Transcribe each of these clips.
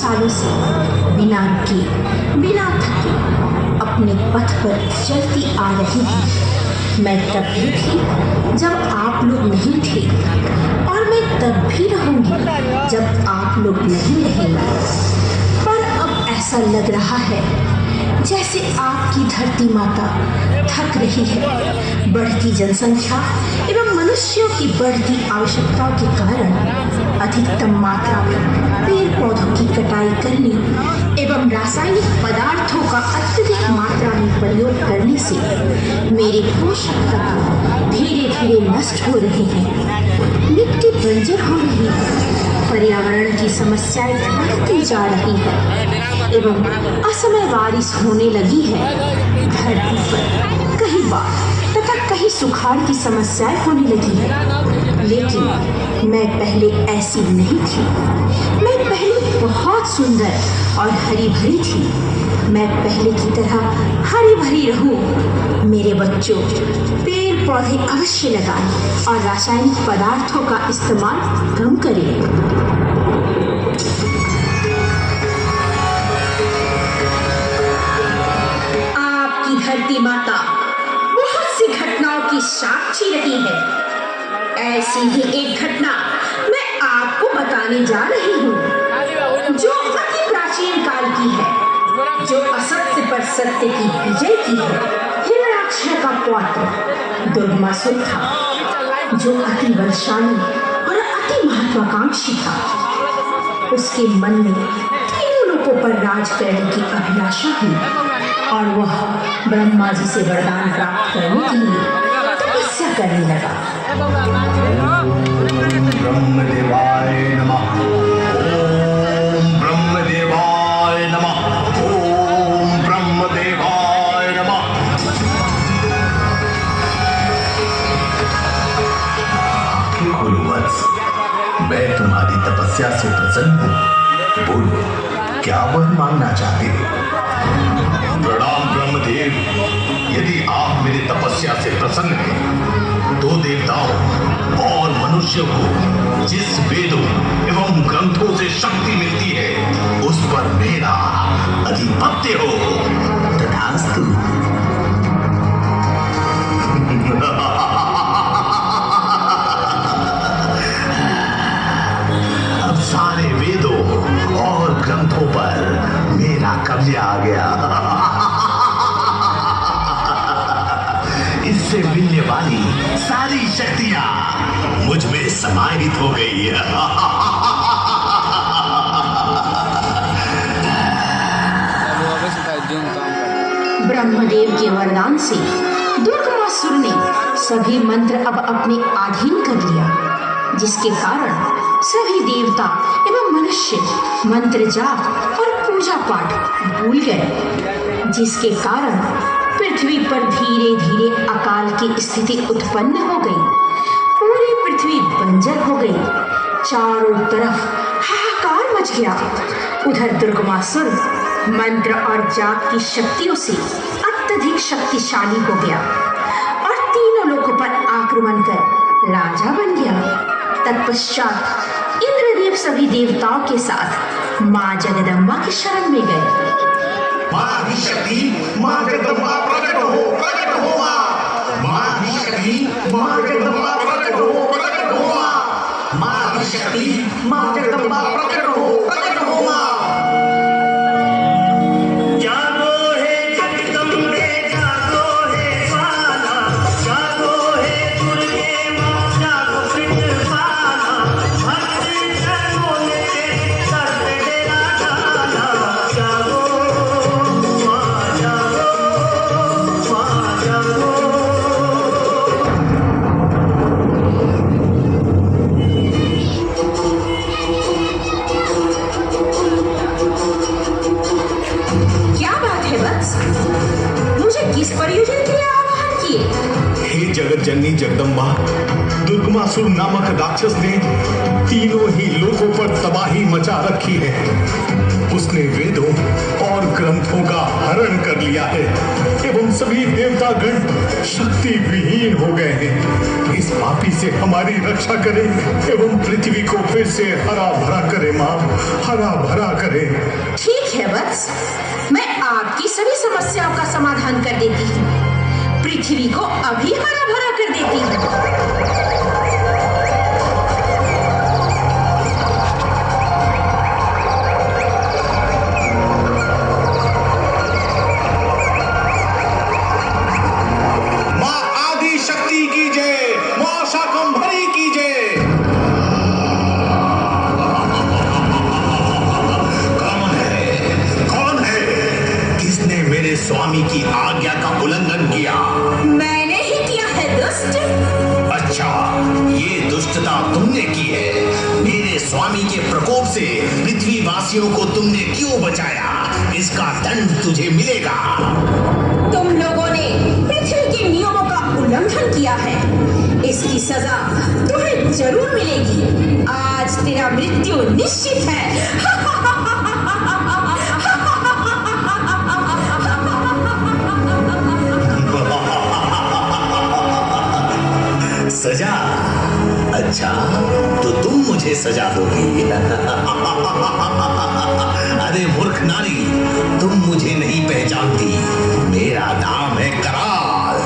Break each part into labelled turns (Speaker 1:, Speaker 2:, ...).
Speaker 1: सालों से बिना रुके, बिना थके अपने पथ पर चलती आ रही हूँ। मैं तब भी थी जब आप लोग नहीं थे, और मैं तब भी रहूंगी जब आप लोग नहीं रहेंगे। पर अब ऐसा लग रहा है जैसे आपकी धरती माता थक रही है। बढ़ती जनसंख्या एवं मनुष्यों की बढ़ती आवश्यकताओं के कारण अधिकतम मात्रा में पेड़ पौधों की कटाई करने एवं रासायनिक पदार्थों का अत्यधिक मात्रा में प्रयोग करने से मेरे पोषक तत्व धीरे धीरे नष्ट हो रहे हैं। मिट्टी बंजर हो रही है, पर्यावरण की समस्याएं बढ़ती जा रही है एवं असमय बारिश होने लगी है। धरती पर कहीं बाढ़ तथा कहीं सुखाड़ की समस्याएं होने लगी है। लेकिन मैं पहले ऐसी नहीं थी। मैं पहले बहुत सुंदर और हरी भरी थी। मैं पहले की तरह हरी भरी रहूं। मेरे बच्चों, पेड़ पौधे अवश्य लगाएं और रासायनिक पदार्थों का इस्तेमाल कम करें। धरती माता बहुत सी घटनाओं की साक्षी रही है। ऐसी ही एक घटना मैं आपको बताने जा रही हूँ, जो अति प्राचीन काल की है, जो असत्य पर सत्य की विजय की है। हिरण्याक्ष का पौत्र दुर्गमासुर था, जो अति बलशाली और अति महत्वाकांक्षी था। उसके मन में तीनों लोगों पर राज करने की अभिलाषा थी और वह ब्रह्मा जी से वरदान प्राप्त करने के लिए तपस्या करने लगा।
Speaker 2: ब्रह्मदेवाय नमः। ओम ब्रह्मदेवाय नमः। ओम ब्रह्मदेवाय नमः। आंखें खोलो वत्स, मैं तुम्हारी तपस्या से प्रसन्न हूँ। बोलो, क्या वर मांगना चाहते हो? प्रणाम ब्रह्मदेव। यदि आप मेरी तपस्या से प्रसन्न हैं, तो देवताओं और मनुष्यों को जिस वेदों एवं ग्रंथों से शक्ति मिलती है, उस पर मेरा अधिपत्य हो। तथास्तु। अब सारे वेदों और ग्रंथों पर मेरा कब्जा आ गया। इससे मिलने वाली सारी शक्तियां मुझ में समाहित हो गई है।
Speaker 1: ब्रह्मदेव के वरदान से दुर्गमासुर ने सभी मंत्र अब अपने अधीन कर लिया, जिसके कारण सभी देवता एवं मनुष्य मंत्र जाप और पूजा पाठ भूल गए, जिसके कारण पृथ्वी पर धीरे धीरे अकाल की स्थिति उत्पन्न हो गई। पूरी पृथ्वी बंजर हो गई। चारों तरफ हाहाकार मच गया। उधर दुर्गमासुर मंत्र और जाप की शक्तियों से अत्यधिक शक्तिशाली हो गया और तीनों लोगों पर आक्रमण कर राजा बन गया। तत्पश्चात इंद्रदेव सभी देवताओं के साथ माँ जगदम्बा की शरण में गए।
Speaker 2: माँ आदिशक्ति, माँ जगदम्बा प्रकट हो, प्रकट हो माँ। माँ आदिशक्ति, माँ जगदम्बा प्रकट हो, प्रकट हो माँ। माँ आदिशक्ति, माँ जगदम्बा प्रकट हो, प्रकट हो माँ। जागो हे जगदम्बे, जागो हे माता, जागो हे दुर्गे माँ, जागो कृपाला। भक्त जनों ने सर पे डेरा डाला। जागो माँ, जागो माँ, जागो।
Speaker 1: क्या बात है वत्स? मुझे किस प्रयोजन के लिए आवाहन किए?
Speaker 2: हे जगत जननी जगदम्बा, दुर्गमासुर नामक राक्षस ने तीनों ही लोगों पर तबाही मचा रखी है। उसने वेदों और ग्रंथों का हरण कर लिया है एवं सभी देवतागण शक्ति विहीन हो गए हैं। इस पापी से हमारी रक्षा करे एवं पृथ्वी को फिर से हरा भरा करे माँ, हरा भरा करे।
Speaker 1: ठीक है वत्स, मैं आपकी सभी समस्याओं का समाधान कर देती हूँ। पृथ्वी को अभी हरा भरा कर देती हूँ।
Speaker 2: स्वामी की आज्ञा का उल्लंघन किया?
Speaker 1: मैंने ही किया है दुष्ट।
Speaker 2: अच्छा, ये दुष्टता तुमने की है। मेरे स्वामी के प्रकोप से पृथ्वी वासियों को तुमने क्यों बचाया? इसका दंड तुझे मिलेगा।
Speaker 1: तुम लोगों ने पृथ्वी के नियमों का उल्लंघन किया है, इसकी सजा तुम्हें जरूर मिलेगी। आज तेरा मृत्यु निश्चित है।
Speaker 2: सजा? अच्छा, तो तुम मुझे सजा दोगी? अरे मूर्ख नारी, तुम मुझे नहीं पहचानती। मेरा नाम है कराल।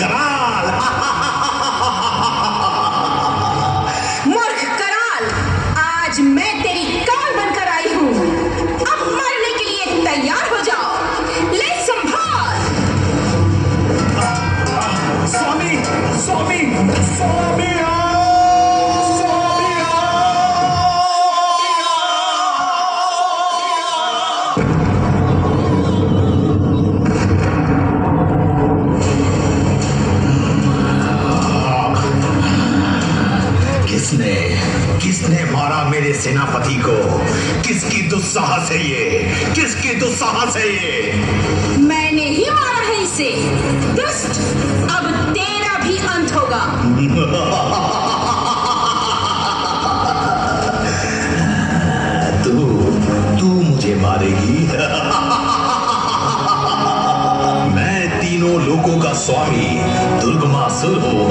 Speaker 2: कराल।
Speaker 1: मूर्ख कराल, आज मैं तेरी काल बनकर आई हूँ। अब मरने के लिए तैयार हो जाओ। ले संभाल।
Speaker 2: स्वामी, स्वामी, स्वामी। किसने मारा मेरे सेनापति को? किसकी दुस्साहस है ये? किसकी दुस्साहस है ये?
Speaker 1: मैंने ही मारा है इसे। दुष्ट, अब तेरा भी अंत होगा।
Speaker 2: तू मुझे मारेगी? मैं तीनों लोगों का स्वामी दुर्गमासुर हूँ।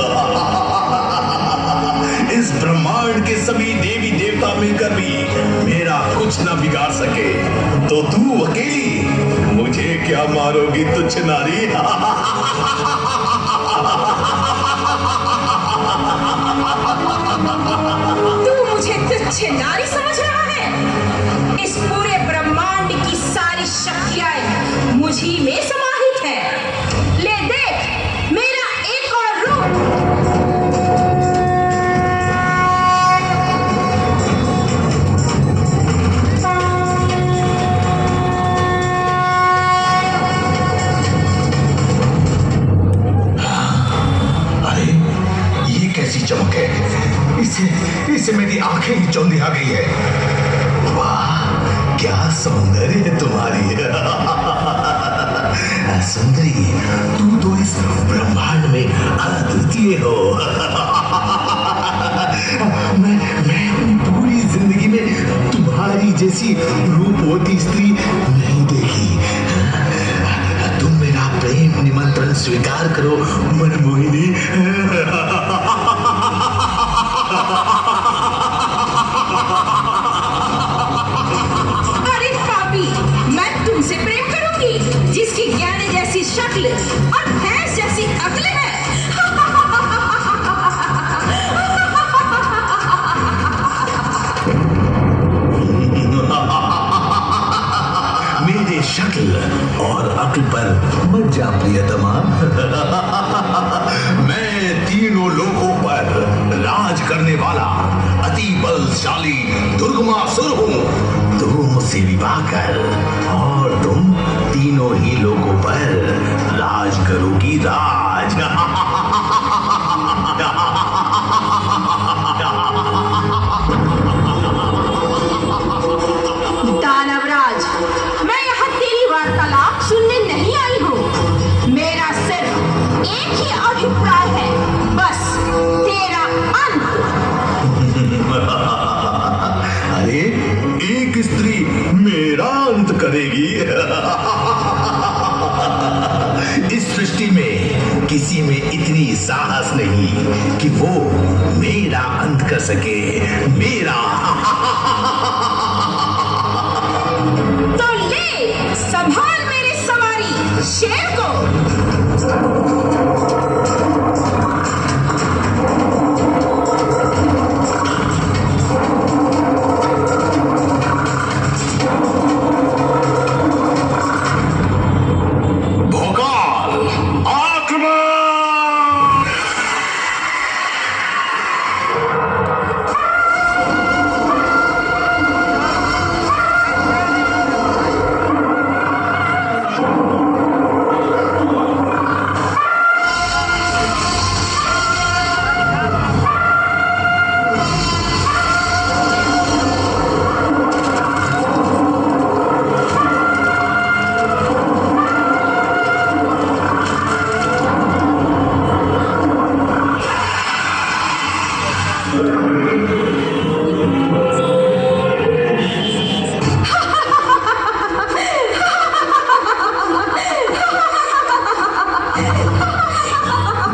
Speaker 2: इस ब्रह्मांड के सभी देवी देवता मिलकर भी मेरा कुछ न बिगाड़ सके, तो तू अकेली मुझे क्या मारोगी तुच्छ नारी?
Speaker 1: तू मुझे तुच्छ नारी समझ रहा है? इस पूरे ब्रह्मांड की सारी शक्तियां मुझी में समाहित है। ले देख मेरा एक और रूप।
Speaker 2: चमक है, इससे मेरी आंखें ही चौंधिया गई है। वाह, क्या सौंदर्य है तुम्हारी। सुंदरी, तू तो इस ब्रह्मांड में अद्वितीय हो। मैं अपनी पूरी जिंदगी में तुम्हारी जैसी रूपवती स्त्री नहीं देखी। तुम मेरा प्रेम निमंत्रण स्वीकार करो मनमोहिनी।
Speaker 1: अरे पापी, मैं तुमसे प्रेम करूंगी जिसकी ज्ञानी जैसी शक्ल और भैंस जैसी अक्ल है।
Speaker 2: मेरे शक्ल और अक्ल पर मत जा प्रियतमा। मैं तीनों लोगों पर राज करने वाला अति बलशाली दुर्गमासुर हूँ। तुम मुझसे विवाह कर और तुम तीनों ही लोगों पर राज करोगी। राज।
Speaker 1: दानवराज, मैं यहाँ तेरी वार्तालाप सुनने नहीं आई हूँ। मेरा सिर्फ एक ही अभिप्राय है, बस तेरा अंत।
Speaker 2: किसी में इतनी साहस नहीं कि वो मेरा अंत कर सके। मेरा
Speaker 1: तो ले संभाल मेरे सवारी शेर को।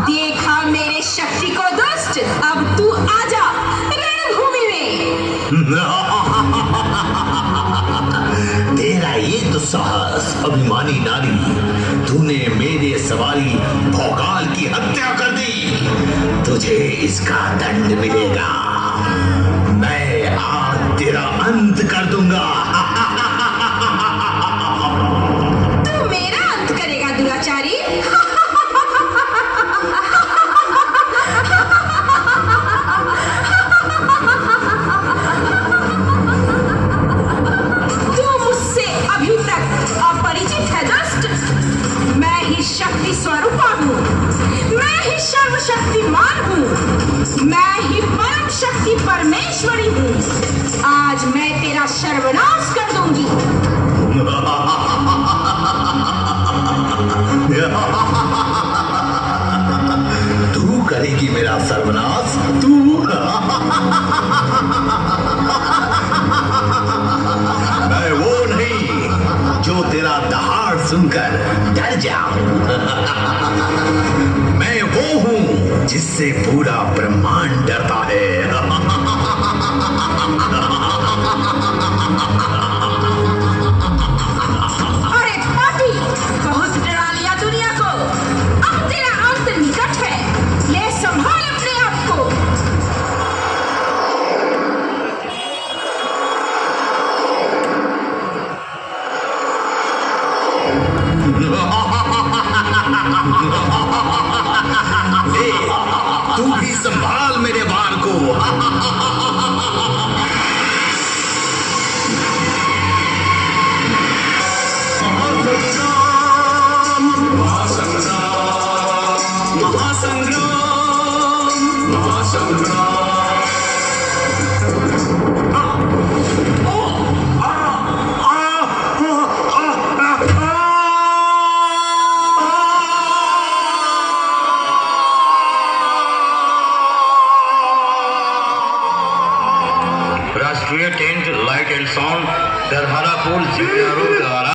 Speaker 1: देखा मेरे शक्ति को दुष्ट, अब तू आजा रणभूमि में।
Speaker 2: तेरा ये तो साहस अभिमानी नारी, तूने मेरे सवारी भौकाल की हत्या कर दी। तुझे इसका दंड मिलेगा। मैं आज तेरा अंत कर दूंगा।
Speaker 1: तू मेरा अंत करेगा दुराचारी? मैं ही शक्ति स्वरूपा हूँ, मैं ही सर्वशक्तिमान हूँ, मैं ही परम शक्ति परमेश्वरी हूँ। आज मैं तेरा सर्वनाश कर दूंगी।
Speaker 2: तू करेगी मेरा सर्वनाश? तू? मैं वो नहीं जो तेरा दहाड़ सुनकर डर जाऊं। मैं वो हूं जिससे पूरा ब्रह्मांड डरता है।
Speaker 1: अरे पापी, बहुत डरा लिया दुनिया को। अब तेरा अंत निकट है। ले संभाल अपने आप को।
Speaker 2: तू भी संभाल मेरे बाल को।
Speaker 3: राष्ट्रीय टेंट लाइट एंड साउंड दरहारापुर जिला द्वारा